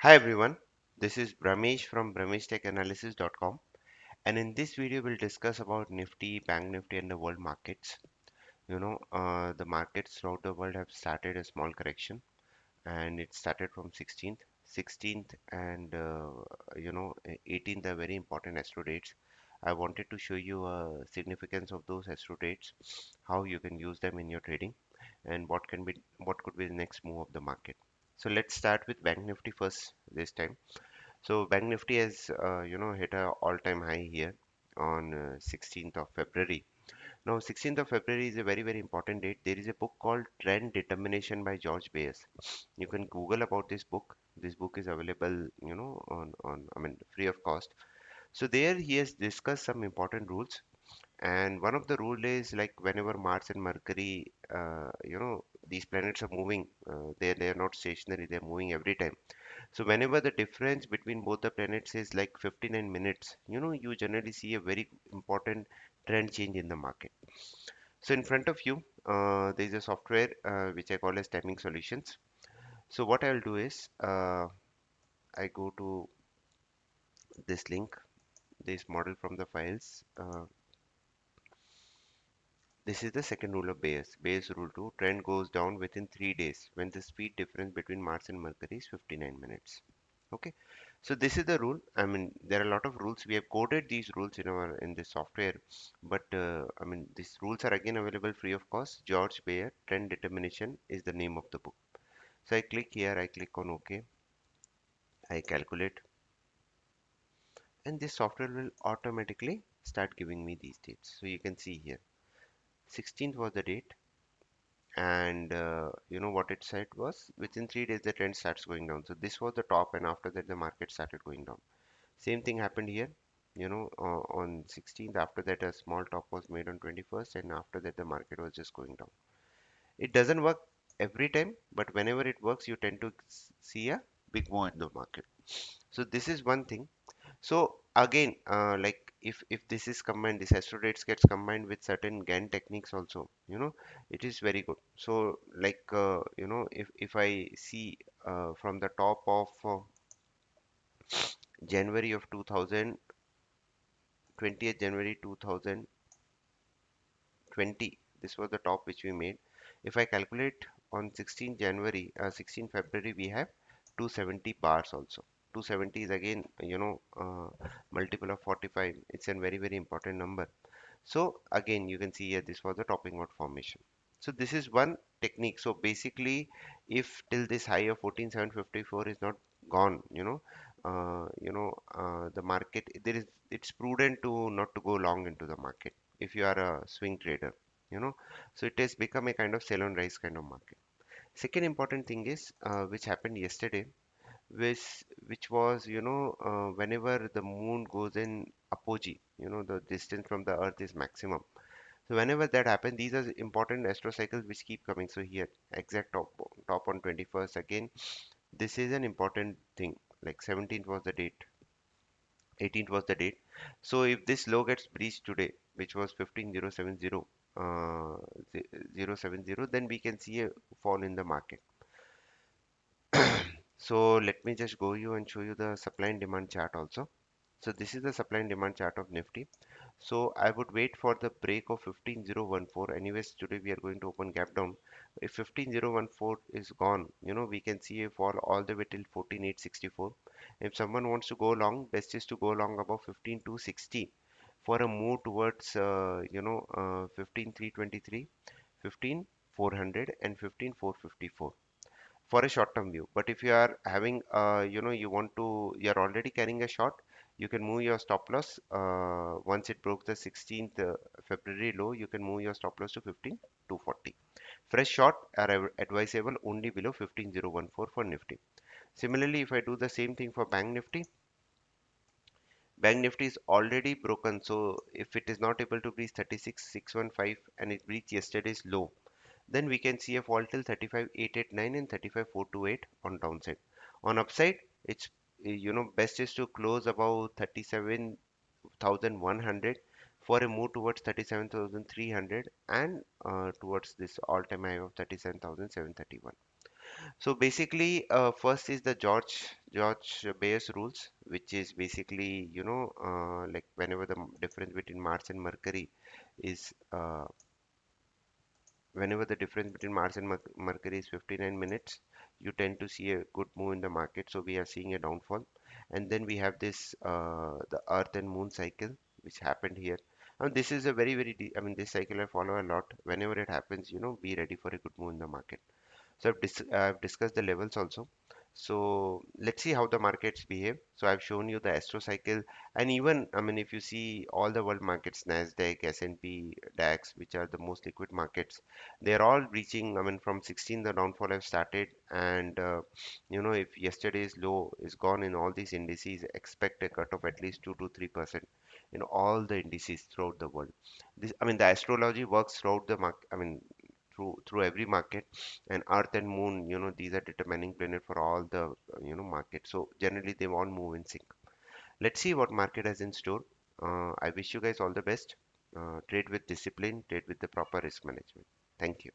Hi everyone, this is Bramesh from BrameshTechAnalysis.com, and in this video we'll discuss about Nifty, Bank Nifty and the world markets. The markets throughout the world have started a small correction and it started from 16th and 18th are very important astro dates. I wanted to show you significance of those astro dates, how you can use them in your trading and what could be the next move of the market. So let's start with Bank Nifty first this time. So Bank Nifty has, hit a all-time high here on 16th of February. Now, 16th of February is a very, very important date. There is a book called Trend Determination by George Bayes. You can Google about this book. This book is available, I mean, free of cost. So there he has discussed some important rules. And one of the rule is like whenever Mars and Mercury, these planets are moving, they are not stationary. They're moving every time. So whenever the difference between both the planets is like 59 minutes, you generally see a very important trend change in the market. So in front of you, there is a software which I call as Timing Solutions. So what I'll do is I go to this link, this model from the files. This is the second rule of Bayes. Bayes rule 2, trend goes down within 3 days when the speed difference between Mars and Mercury is 59 minutes. Okay, so this is the rule. I mean, there are a lot of rules. We have coded these rules in this software, but I mean, these rules are again available free of cost. George Bayer Trend Determination is the name of the book. So I click here, I click on OK, I calculate, and this software will automatically start giving me these dates. So you can see here, 16th was the date, and you know what it said was within 3 days the trend starts going down. So this was the top, and after that the market started going down. Same thing happened here, on 16th. After that, a small top was made on 21st, and after that, the market was just going down. It doesn't work every time, but whenever it works, you tend to see a big move in the market. So this is one thing. So again, like if this is combined, this astro rates gets combined with certain Gann techniques also, it is very good. So like if I see from the top of January of 2000 20th January 2020, this was the top which we made. If I calculate on 16 January 16 February, we have 270 bars also. 270 is again, multiple of 45. It's a very, very important number. So again, you can see here this was the topping out formation. So this is one technique. So basically, if till this high of 14,754 is not gone, the market, there is, it's prudent to not to go long into the market if you are a swing trader, you know. So it has become a kind of sell on rise kind of market. Second important thing is which happened yesterday, which was, whenever the moon goes in apogee, the distance from the earth is maximum. So whenever that happens, these are important astro cycles which keep coming. So here, exact top on 21st again. This is an important thing. Like 17th was the date, 18th was the date. So if this low gets breached today, which was 15070, uh, 070, then we can see a fall in the market. So let me just go you and show you the supply and demand chart also. So this is the supply and demand chart of Nifty. So I would wait for the break of 15014. Anyways, today we are going to open gap down. If 15014 is gone, we can see a fall all the way till 14864. If someone wants to go long, best is to go long above 15260 for a move towards 15323, 15400 and 15454 for a short term view. But if you are having you're already carrying a short, you can move your stop loss once it broke the 16th February low. You can move your stop loss to 15240. Fresh short are advisable only below 15014 for Nifty. Similarly, if I do the same thing for Bank Nifty is already broken. So if it is not able to breach 36615 and it breached yesterday's low, then we can see a fall till 35889 and 35428 on downside. On upside, it's best is to close about 37,100 for a move towards 37,300 and towards this all-time high of 37,731. So basically, first is the George Bayes rules, which is basically, like whenever the difference between Mars and Mercury is whenever the difference between Mars and Mercury is 59 minutes, you tend to see a good move in the market. So we are seeing a downfall. And then we have this, the Earth and Moon cycle, which happened here. And this is a I mean, this cycle I follow a lot. Whenever it happens, be ready for a good move in the market. So I've discussed the levels also. So let's see how the markets behave. So I've shown you the Astro cycle, and even I mean, if you see all the world markets, Nasdaq, S&P, DAX, which are the most liquid markets, they're all reaching. I mean, from 16 the downfall have started, and if yesterday's low is gone in all these indices, expect a cut of at least 2 to 3% in all the indices throughout the world. This, I mean, the astrology works throughout the market. I mean, through every market, and Earth and Moon, these are determining planet for all the market. So generally they all move in sync. Let's see what market has in store. I wish you guys all the best. Trade with discipline, trade with the proper risk management. Thank you.